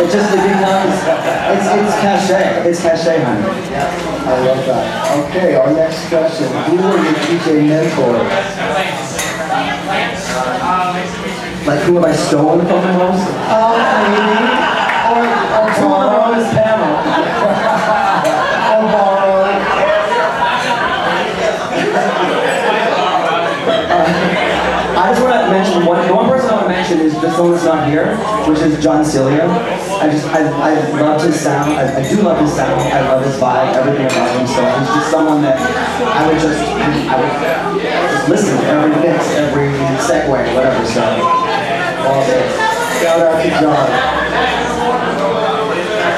It just becomes, it's cachet. It's cachet, honey. I love that. Okay, our next question. Who are your DJ mentors? Like, who have I stolen from the most? Maybe. Or Who on the bonus panel? Or borrow. I just want to mention the one person I want to mention is just someone that's not here, which is John Celia. I love his sound. I do love his sound. I love his vibe, everything about him. So he's just someone that I would just listen to every mix, every segue, whatever. So awesome. Shout out to John.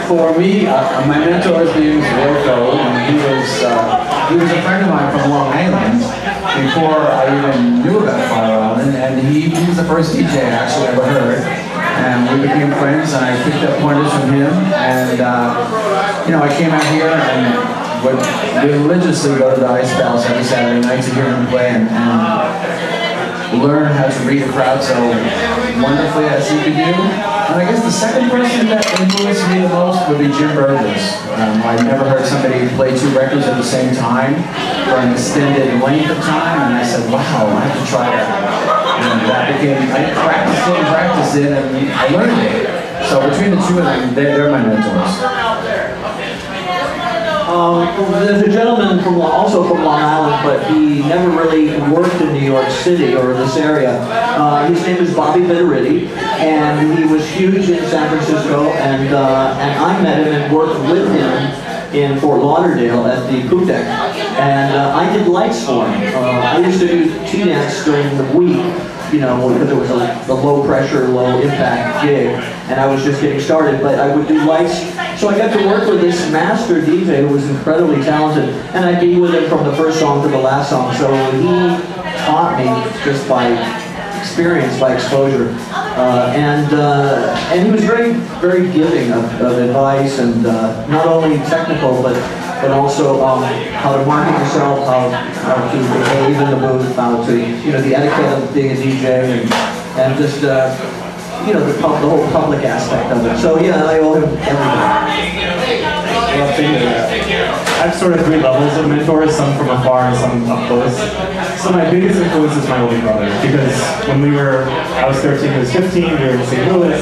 For me, my mentor's name is Vito, and he was a friend of mine from Long Island before I even knew about Fire Island, and he was the first DJ I actually ever heard. And we became friends, and I picked up pointers from him, and you know, I came out here and would religiously go to the Ice Palace every Saturday night to hear him play and learn how to read a crowd so wonderfully as he could do. And I guess the second person that influenced me the most would be Jim Burgess. I never heard somebody play 2 records at the same time for an extended length of time, and I said, wow, I have to try that. And that became, I practiced it, and I learned it. So between the two of them, they're my mentors. There's a gentleman also from Long Island, but he never really worked in New York City or this area. His name is Bobby Vittoriti, and he was huge in San Francisco, and I met him and worked with him in Fort Lauderdale at the Poop Deck. And I did lights for him. I used to do T-Nets during the week, you know, because it was a low pressure, low impact gig, and I was just getting started, but I would do lights. So I got to work with this master DJ who was incredibly talented, and I'd be with him from the first song to the last song. So he taught me just by experience, by exposure, and he was very, very giving of advice, and not only technical, but also how to market yourself, how to behave in the booth, how to, you know, the etiquette of being a DJ, and just you know, the whole public aspect of it. So yeah, I owe him everything. Well, thank you. I have sort of 3 levels of mentors, some from afar and some up close. So my biggest influence is my older brother, because when I was 13, he was 15, we were in St. Louis,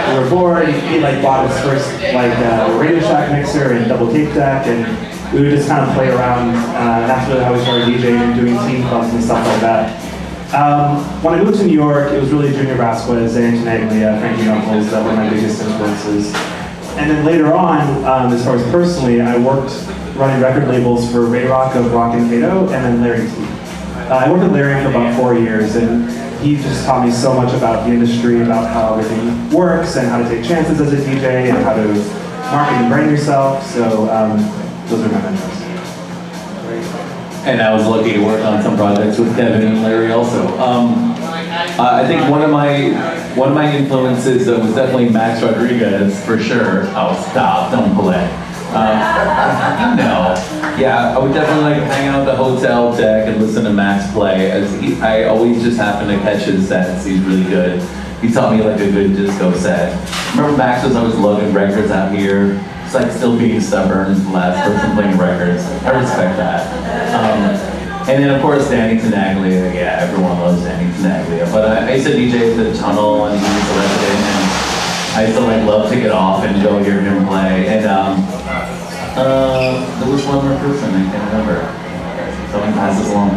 we were bored, he like bought his first Radio Shack mixer and double tape deck, and we would just kind of play around. That's really how we started DJing and doing team clubs and stuff like that. When I moved to New York, it was really Junior Vasquez, Antonaglia, Frankie Knuckles that were my biggest influences. And then later on, as far as personally, I worked running record labels for Ray Rock of Rock and Vito, and then Larry T. I worked with Larry for about 4 years, and he just taught me so much about the industry, about how everything works, and how to take chances as a DJ, and how to market and brand yourself. So those are my mentors. And I was lucky to work on some projects with Kevin and Larry also. I think one of my influences was definitely Max Rodriquez, for sure. Oh, stop, don't play. You know. Yeah, I would definitely like hang out at the hotel deck and listen to Max play. I always just happen to catch his sets. He's really good. He taught me like a good disco set. Remember Max was always lugging records out here. It's like still being stubborn, last person playing records. I respect that. And then of course Danny Tenaglia. Yeah, everyone loves Danny Tenaglia. But I used to DJ at the Tunnel, and he was a resident, and I used to like love to get off and go hear him play. And there was one more person, I can't remember. Someone pass this along.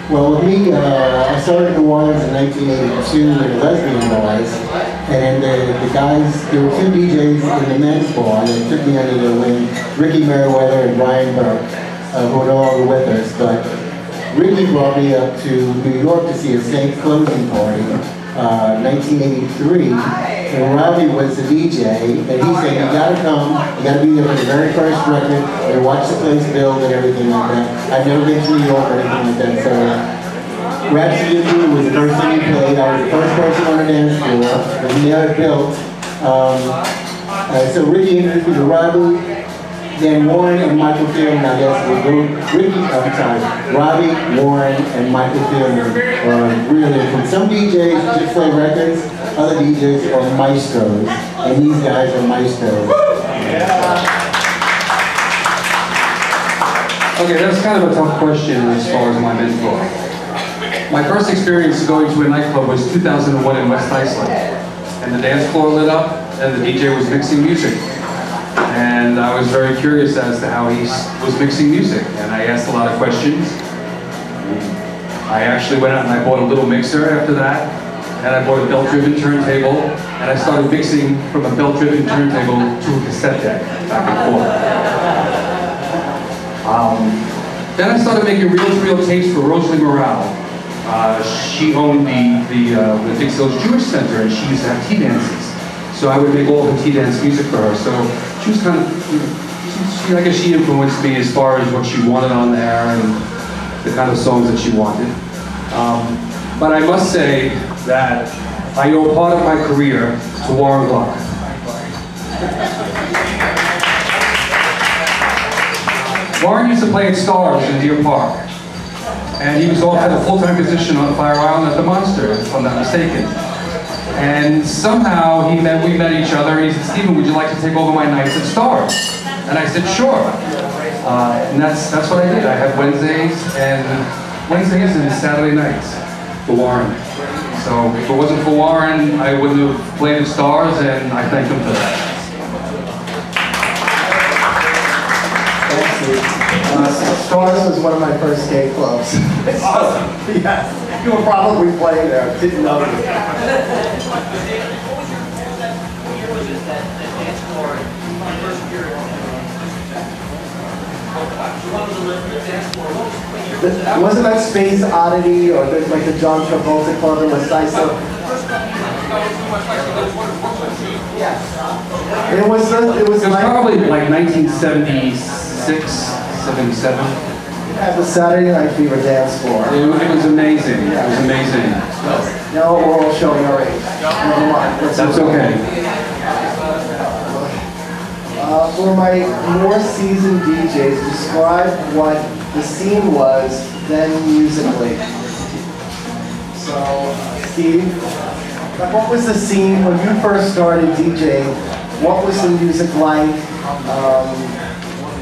Well, with me, I started in New Orleans in 1982 with the Lesbian Boys, and the guys, there were 2 DJs in the men's bar that took me under their wing, Ricky Merriweather and Brian Burke, who are no longer with us, but Ricky brought me up to New York to see a Saint closing party, 1983, and Robbie was the DJ, and he said, you gotta come, you gotta be there for the very first record, and watch the place build and everything like that. I've never been to New York or anything like that, so Rhapsody of Blue was the first thing he played. I was the first person on the dance floor, and we had it built. So Ricky introduced me to Robbie, then Warren and Michael Fieldman, I guess, Robbie, Warren, and Michael Fieldman really, from some DJs just play records, other DJs are maestros, and these guys are maestros. Okay, that's kind of a tough question as far as my mentor. My first experience going to a nightclub was 2001 in West Iceland. And the dance floor lit up, and the DJ was mixing music. And I was very curious as to how he was mixing music. And I asked a lot of questions. I actually went out and I bought a little mixer after that. And I bought a belt-driven turntable. And I started mixing from a belt-driven turntable to a cassette deck, back and forth. Then I started making reel-to-reel tapes for Rosalie Morale. She owned the Big Hills Jewish Center, and she used to have tea dances. So I would make all the tea dance music for her. So she was kind of, I guess she influenced me as far as what she wanted on there and the kind of songs that she wanted. But I must say that I owe part of my career to Warren Gluck. Warren used to play at Stars in Deer Park, and he was offered a full-time position on Fire Island at the Monster, if I'm not mistaken. And somehow we met each other, and he said, "Stephen, would you like to take over my nights at Stars?" And I said, "Sure." And that's what I did. I had Wednesdays and Saturday nights for Warren. So if it wasn't for Warren, I wouldn't have played at Stars, and I thank him for that. Stars was one of my first gay clubs. Awesome. Yes. You were probably playing there. Didn't know you. Wasn't that Space Oddity or like the John Travolta club in Sayville? Yes. It was like, probably like 1976, 77. At the Saturday Night Fever dance floor. It was amazing. It was amazing. Now we're all showing our age. Never mind. That's okay. For my more seasoned DJs, describe what the scene was then musically. So, Steve, what was the scene when you first started DJing? What was the music like?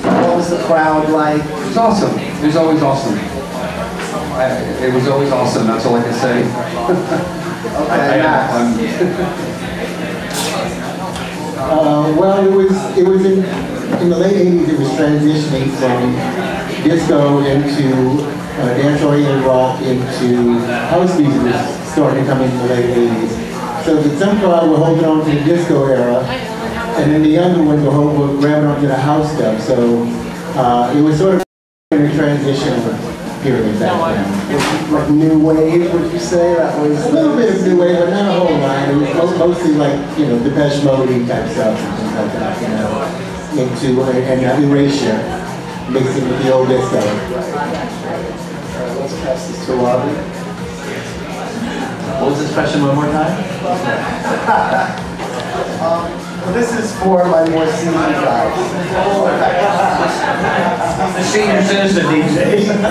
What was the crowd like? It was awesome. It was always awesome. It was always awesome. That's all I can say. Okay, well, it was in the late 80s. It was transitioning from disco into dance-oriented rock into house music was starting to come in the late 80s. So the some crowd were holding on to the disco era, and then the younger ones were grabbing onto the house stuff. So it was sort of in a transition period back then. Like new wave, would you say? That was a little bit of new wave, but not a whole lot. It was mostly like, Depeche Mode type stuff and things like that, and Erasure, mixing with the old disco. Let's pass this to Robbie. What was this question one more time? Well, this is for my more senior guys. The senior citizen DJ. Isn't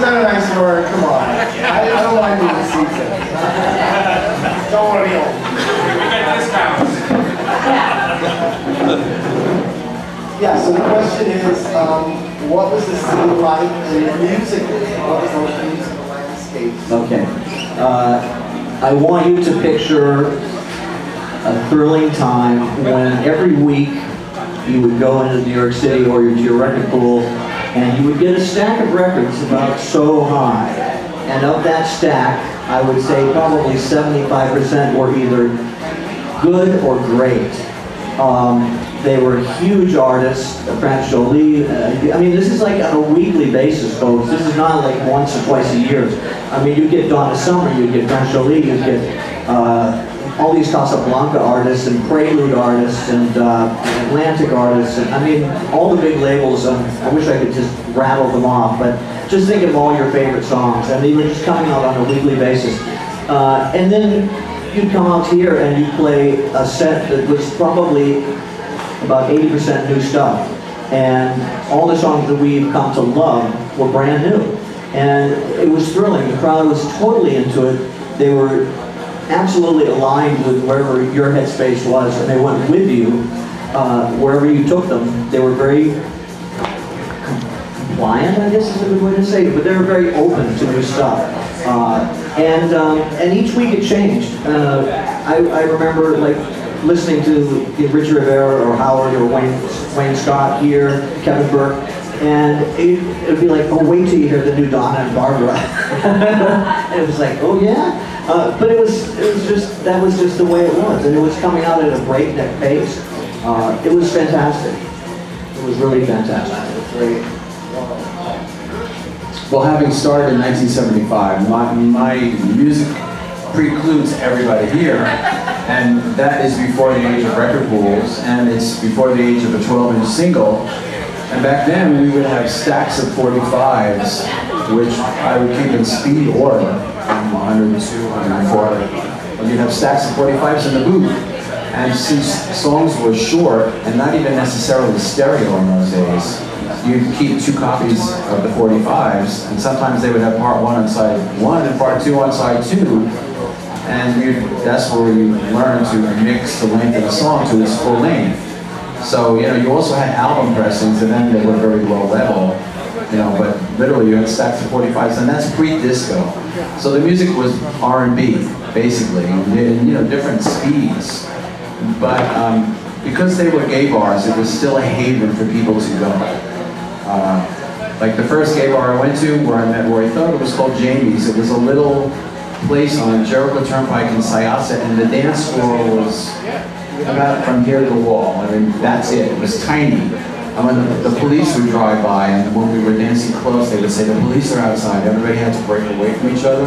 that a nice word? Come on. I don't mind being seasoned. Don't want to be old. We got discounts. Yeah, so the question is, what was the scene like, and musically, what was the musical landscape? Okay. I want you to picture a thrilling time when every week you would go into New York City or to your record pool and you would get a stack of records about so high. And of that stack, I would say probably 75% were either good or great. They were huge artists, Franz Jolie. I mean, this is like on a weekly basis, folks. This is not like once or twice a year. I mean, you get Donna Summer, you get Franz Jolie, you get all these Casablanca artists and Prelude artists and Atlantic artists. And, I mean, all the big labels. I wish I could just rattle them off, but just think of all your favorite songs. And they were just coming out on a weekly basis. And then you'd come out here and you'd play a set that was probably about 80% new stuff. And all the songs that we've come to love were brand new. And it was thrilling. The crowd was totally into it. They were absolutely aligned with wherever your headspace was, and they went with you wherever you took them. They were very compliant, I guess is a good way to say it, but they were very open to new stuff. And each week it changed. I remember like listening to Richie Rivera or Howard or Wayne Scott here, Kevin Burke, and it would be like, oh, wait till you hear the new Donna and Barbara. And it was like, oh yeah? But it was just, that was just the way it was, and it was coming out at a breakneck pace. It was fantastic. It was really fantastic. It was great. Well, having started in 1975, my music precludes everybody here, and that is before the age of record pools, and it's before the age of a 12-inch single. And back then, we would have stacks of 45s, which I would keep in speed order, from 100 to 104. And you'd have stacks of 45s in the booth. And since songs were short, and not even necessarily stereo in those days, you'd keep 2 copies of the 45s, and sometimes they would have part 1 on side 1 and part 2 on side 2. And that's where you learn to mix the length of the song to its full length. So, you also had album pressings, and then they were very low level, but literally you had stacks of 45s, and that's pre-disco. So the music was R&B, basically, and different speeds. But because they were gay bars, it was still a haven for people to go. Like the first gay bar I went to, where I met Roy Thug, it was called Jamie's. It was a little place on Jericho Turnpike in Syosset, and the dance floor was about from here to the wall. I mean, that's it. It was tiny. And when the police would drive by, and when we were dancing close, they would say, "The police are outside." Everybody had to break away from each other.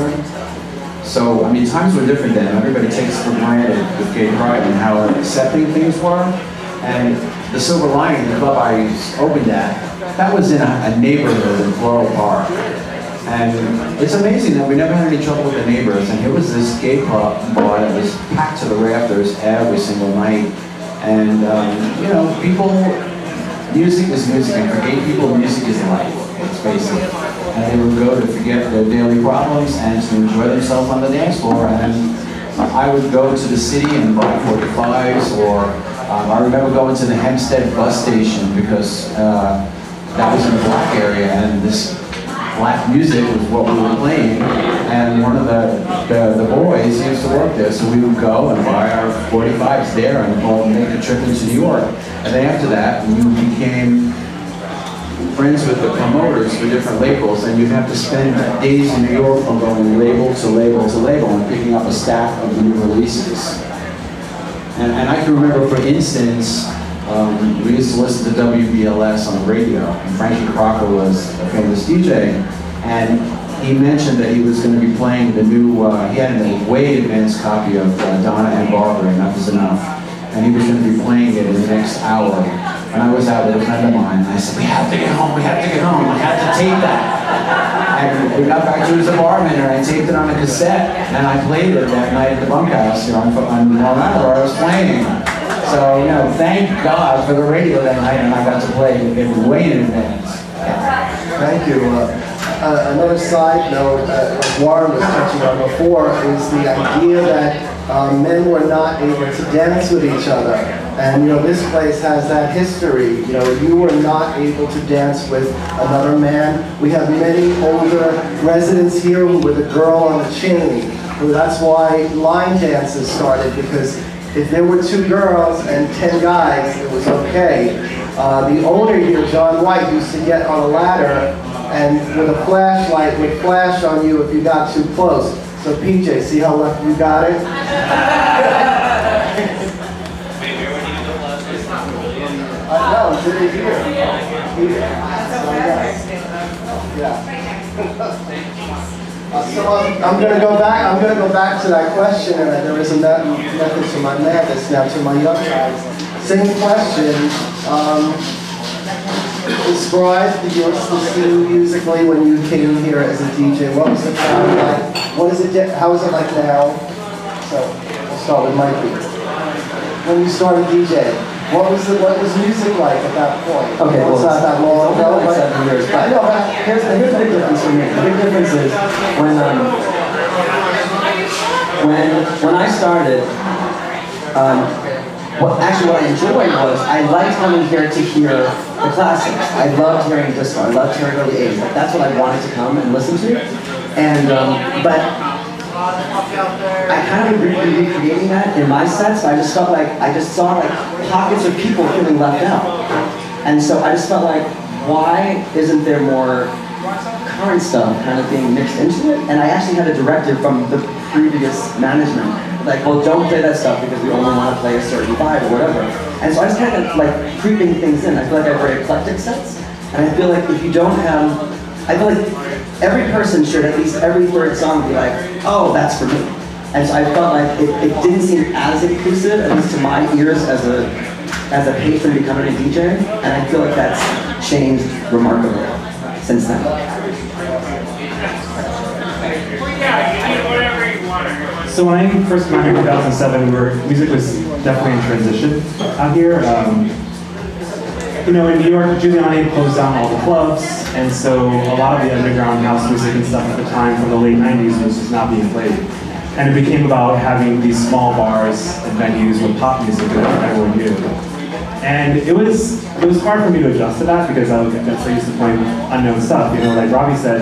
So, I mean, times were different then. Everybody takes for granted with gay pride and how accepting things were. And the Silver Lining, the club I opened at, that was in a neighborhood in Floral Park. And it's amazing that we never had any trouble with the neighbors. And here was this gay bar that was packed to the rafters every single night. And, people, music is music. And for gay people, music is life, let's face it. And they would go to forget their daily problems and to enjoy themselves on the dance floor. And I would go to the city and buy 45s, or I remember going to the Hempstead bus station because that was in the black area, and this black music was what we were playing. And one of the boys used to work there, so we would go and buy our 45s there and make a trip into New York. And then after that, we became friends with the promoters for different labels, and you'd have to spend days in New York from going label to label to label and picking up a stack of new releases. And I can remember, for instance, we used to listen to WBLS on the radio, and Frankie Crocker was a famous DJ, and he mentioned that he was going to be playing the new, he had a way advanced copy of Donna and Barbara, Enough Is Enough, and he was going to be playing it in the next hour. And I was out with a friend of mine, and I said, we have to get home, we have to get home, I have to tape that. And we got back to his apartment, and I taped it on a cassette, and I played it that night at the Bunk House, on Long Island, where I was playing. So, thank God for the radio that night, and I got to play it way in advance. Thank you. Another side note, like Warren was touching on before, is the idea that men were not able to dance with each other. And this place has that history. You were not able to dance with another man. We have many older residents here who were the girl on the chain. That's why line dances started, because if there were 2 girls and 10 guys, it was okay. The owner here, John White, used to get on a ladder and with a flashlight would flash on you if you got too close. So PJ, see how lucky you got it? No, did it here. So I'm going to go back to that question, and there is a method to my madness now, to my young guys. Same question. Describe your scene musically when you came here as a DJ. What was the crowd like? What is it? How is it like now? So we'll start with Mikey. When you started DJing, what was music like at that point? Okay, well, it's not that long ago. Like 7 years. I know, but here's the big difference for me. The big difference is when when I started, what I enjoyed was I liked coming here to hear the classics. I loved hearing disco. I loved hearing early 80s. Like, that's what I wanted to come and listen to. And but I kind of agreed with recreating that in my sets. I just felt like I just saw like pockets of people feeling left out, and so I just felt like, why isn't there more current stuff kind of being mixed into it? And I actually had a directive from the previous management, like, well, don't play that stuff because we only want to play a certain vibe or whatever. And so I just kind of like creeping things in. I feel like I have very eclectic sets, and I feel like if you don't have, I feel like every person should at least every third song be like, oh, that's for me. And so I felt like it didn't seem as inclusive, at least to my ears as a patron becoming a DJ, and I feel like that's changed remarkably since then. So when I first came here in 2007, music was definitely in transition out here. You know, in New York, Giuliani closed down all the clubs, and so a lot of the underground house music and stuff at the time from the late 90s was just not being played. And it became about having these small bars and venues with pop music that everyone knew. And it was hard for me to adjust to that because I got so used to playing unknown stuff. You know, like Robbie said,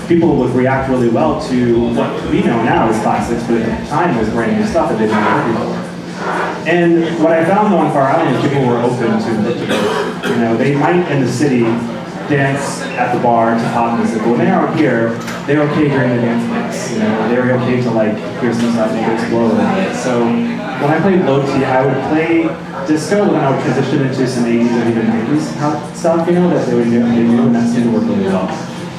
people would react really well to what we know now as classics, but at the time it was brand new stuff that they'd never heard before. And what I found though on Far Island is people were open to it. You know, they might in the city dance at the bar to pop music, but when they are here, they're okay during the dance mix. You know, they're okay to like hear some stuff and explode. So when I played low T, I would play disco, and then I would transition into some 80s and even 90s stuff, you know, that they knew, and that seemed to work really well.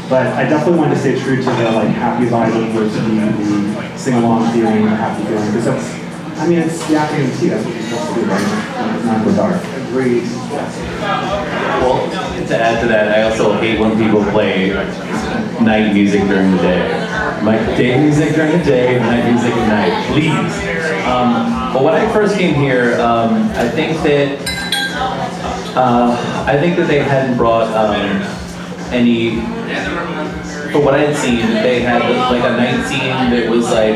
But I definitely wanted to stay true to the like happy vibe of the sing-along feeling, the happy feeling, because that's, I mean, it's the afternoon tea, that's what you're supposed to do, right? It's not go dark. Agreed. Well, to add to that, I also hate when people play night music during the day. Like day music during the day, night music at night, please. But when I first came here, I think that they hadn't brought any. For what I had seen, they had like a night scene that was like.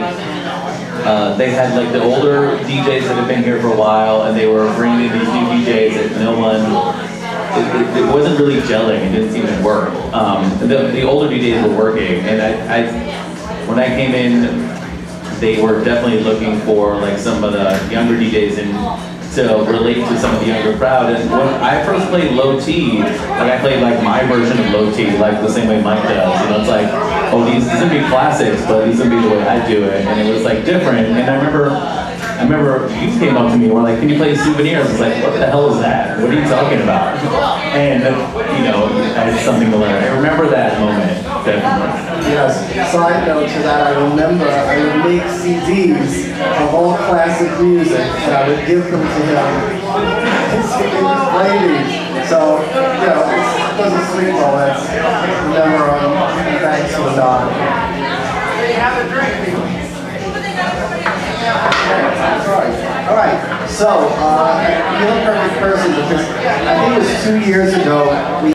They had like the older DJs that had been here for a while, and they were bringing in these new DJs that no one. It wasn't really gelling. It didn't seem to work. The older DJs were working, and when I came in, they were definitely looking for like some of the younger DJs and to relate to some of the younger crowd. And when I first played low T, like I played like my version of low T, like the same way Mike does. You know, it's like, oh, these are gonna be classics, but these are gonna be the way I do it, and it was like different. And I remember you came up to me and were like, "Can you play Souvenirs?" I was like, "What the hell is that? What are you talking about?" And you know, I had something to learn. I remember that moment, definitely. Yes. Side note to that, I remember I would make CDs of all classic music, and I would give them to him. Ladies. So, you know, it doesn't sleep well. That's never thanks to the dog. Have a drink, people. That's right. All right. So, you're the perfect person because I think it was 2 years ago we